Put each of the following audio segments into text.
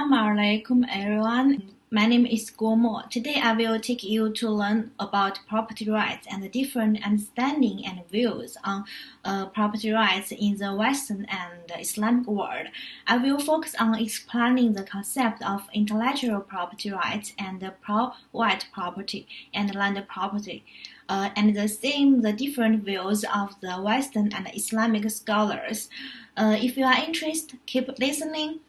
Assalamu alaikum everyone. My name is Mohamed. Today I will take you to learn about property rights and the different understanding and views on property rights in the Western and Islamic world. I will focus on explaining the concept of intellectual property rights and private property and land property, and the different views of the Western and Islamic scholars. If you are interested, keep listening.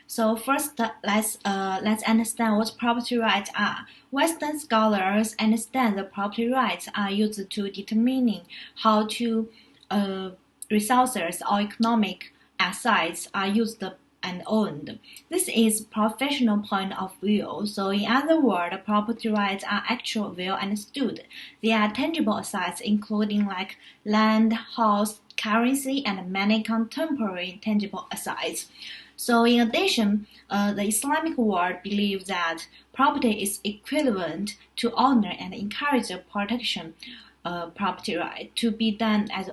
So first, let's understand what property rights are. Western scholars understand that property rights are used to determining how resources or economic assets are used and owned. This is professional point of view. So in other words, property rights are actually well understood. They are tangible assets including like land, house, currency, and many contemporary tangible assets. So in addition, the Islamic world believes that property is equivalent to honor and encourage the protection property right to be done as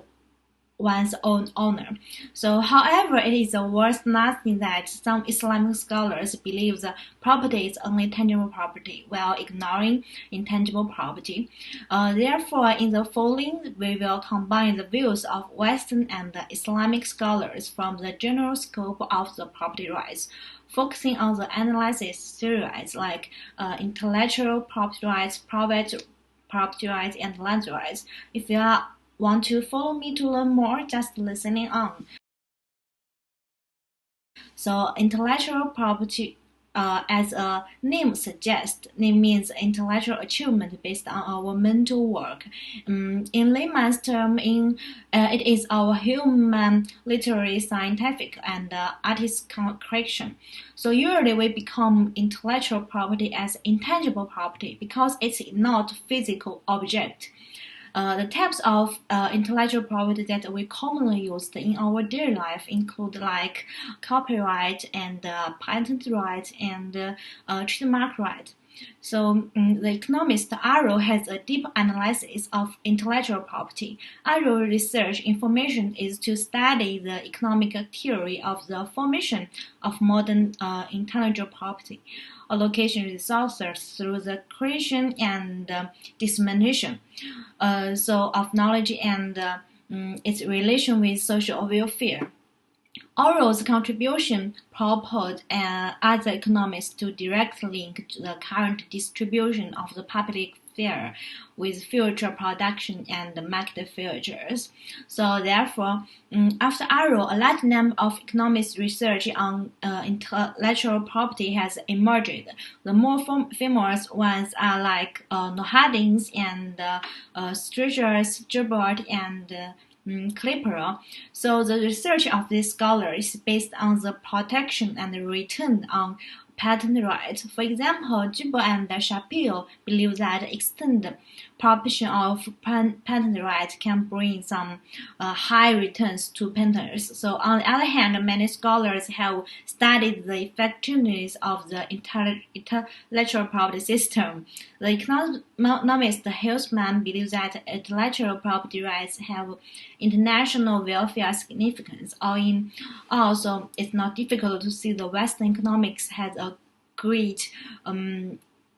one's own honor. So, however, it is worth noting that some Islamic scholars believe that property is only tangible property, while ignoring intangible property. Therefore, in the following, we will combine the views of Western and Islamic scholars from the general scope of the property rights, focusing on the analysis series like intellectual property rights, private property rights, and land rights. If you want to follow me to learn more, just listening on. So intellectual property, as a name suggests, name means intellectual achievement based on our mental work. In layman's term, it is our human, literary, scientific, and artist creation. So usually we become intellectual property as intangible property because it's not physical object. The types of intellectual property that we commonly use in our daily life include like copyright and patent right and trademark right. So the economist Arrow has a deep analysis of intellectual property. Arrow research information is to study the economic theory of the formation of modern intellectual property, allocation resources through the creation and dissemination of knowledge and its relation with social welfare. Orwell's contribution propelled other economists to directly link the current distribution of the public sphere with future production and market features. So therefore, after Arrow, a large number of economists' research on intellectual property has emerged. The more famous ones are like Nohadins and Strachers, Gerbert, and Clipper. So the research of these scholars is based on the protection and the return on patent rights. For example, Gibber and Shapiro believe that extended proportion of patent rights can bring some high returns to patenters. So on the other hand, many scholars have studied the effectiveness of the intellectual property system. The economist Hilsman believes that intellectual property rights have international welfare significance. Also, it's not difficult to see the Western economics has a great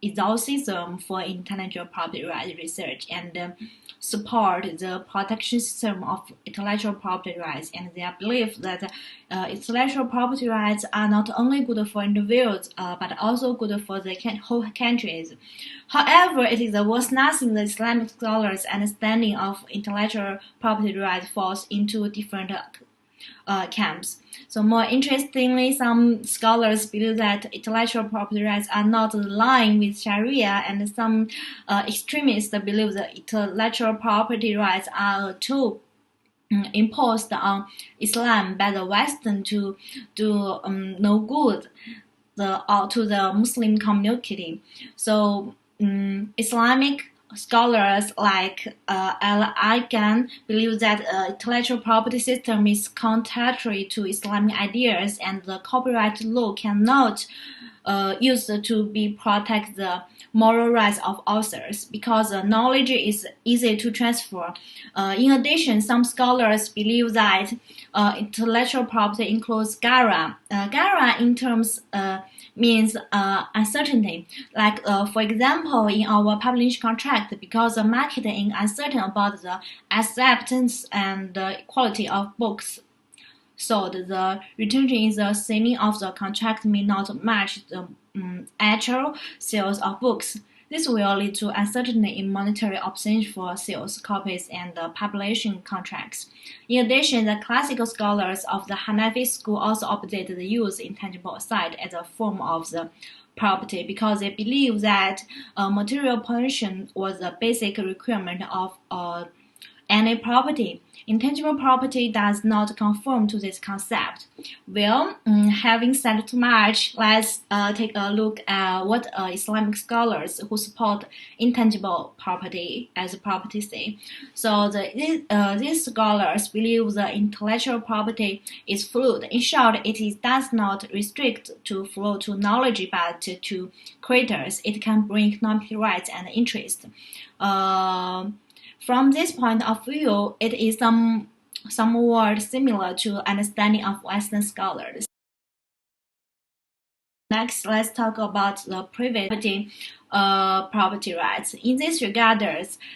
enthusiasm for intellectual property rights research and support the protection system of intellectual property rights, and their belief that intellectual property rights are not only good for individuals but also good for the whole countries. However, it is worth noting that Islamic scholars' understanding of intellectual property rights falls into different camps. So more interestingly, some scholars believe that intellectual property rights are not aligned with Sharia, and some extremists believe that intellectual property rights are too imposed on Islam by the Western to do no good to the Muslim community. So Islamic scholars like al-ECON believe that intellectual property system is contrary to Islamic ideas, and the copyright law cannot used to be protect the moral rights of authors because knowledge is easy to transfer. In addition, some scholars believe that intellectual property includes gara. Gara in terms means uncertainty. Like, for example, in our publishing contract, because the market is uncertain about the acceptance and the quality of books sold, the retention in the signing of the contract may not match the actual sales of books. This will lead to uncertainty in monetary options for sales, copies, and publishing contracts. In addition, the classical scholars of the Hanafi school also update the use intangible asset as a form of the property because they believe that material possession was a basic requirement of any property. Intangible property does not conform to this concept. Well, having said too much, let's take a look at what Islamic scholars who support intangible property as property say. So these scholars believe the intellectual property is fluid. In short, does not restrict to flow to knowledge but to creators. It can bring economic rights and interest. From this point of view, it is somewhat similar to understanding of Western scholars. Next, let's talk about the private property rights. In this regard,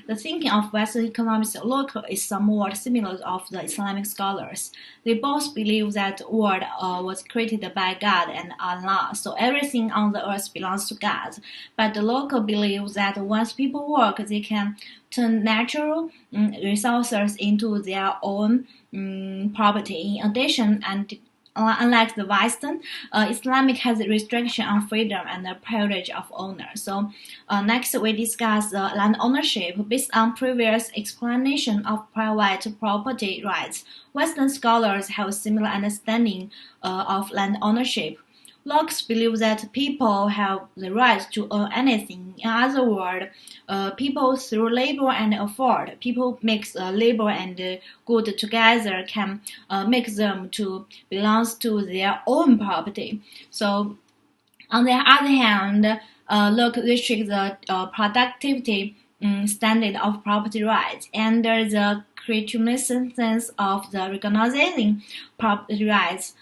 the thinking of Western economists local is somewhat similar of the Islamic scholars. They both believe that the world was created by God and Allah, so everything on the earth belongs to God. But the local believes that once people work, they can turn natural resources into their own property. In addition, and unlike the Western, Islamic has a restriction on freedom and the privilege of owner. So next we discuss land ownership. Based on previous explanation of private property rights, Western scholars have a similar understanding of land ownership. Locke believes that people have the right to own anything. In other words, people through labor and effort, people mix labor and good together can make them to belong to their own property. So, on the other hand, Locke restricts the productivity standard of property rights under the criterion of the recognizing property rights.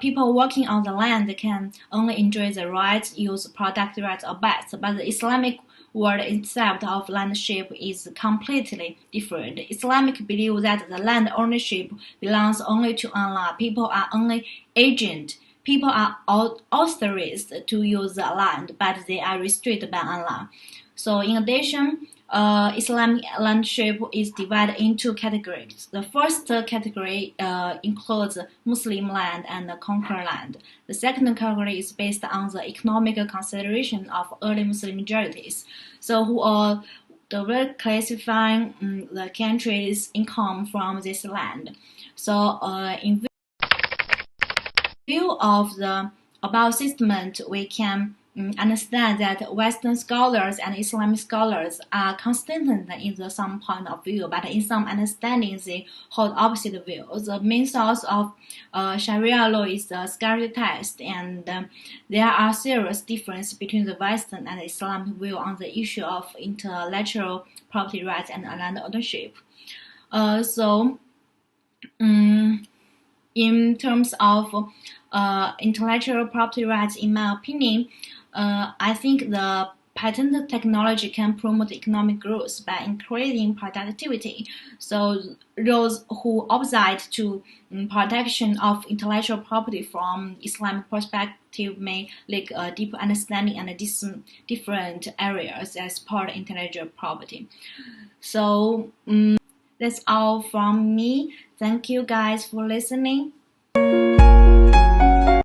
People working on the land can only enjoy the rights, use product rights or best, but the Islamic world concept of landship is completely different. Islamic believe that the land ownership belongs only to Allah. People are only agent. People are authorized to use the land, but they are restricted by Allah. So in addition, Islamic landship is divided into categories. The first category includes Muslim land and conquered land. The second category is based on the economic consideration of early Muslim majorities, so who are classifying the country's income from this land. So in view of the above statement, we can understand that Western scholars and Islamic scholars are consistent in some point of view, but in some understandings they hold opposite views. The main source of Sharia law is the scarcity test, and there are serious differences between the Western and Islamic view on the issue of intellectual property rights and land ownership. In terms of intellectual property rights, in my opinion, I think the patent technology can promote economic growth by increasing productivity. So those who object to protection of intellectual property from Islamic perspective may lack a deep understanding and different areas as part of intellectual property. So that's all from me. Thank you guys for listening.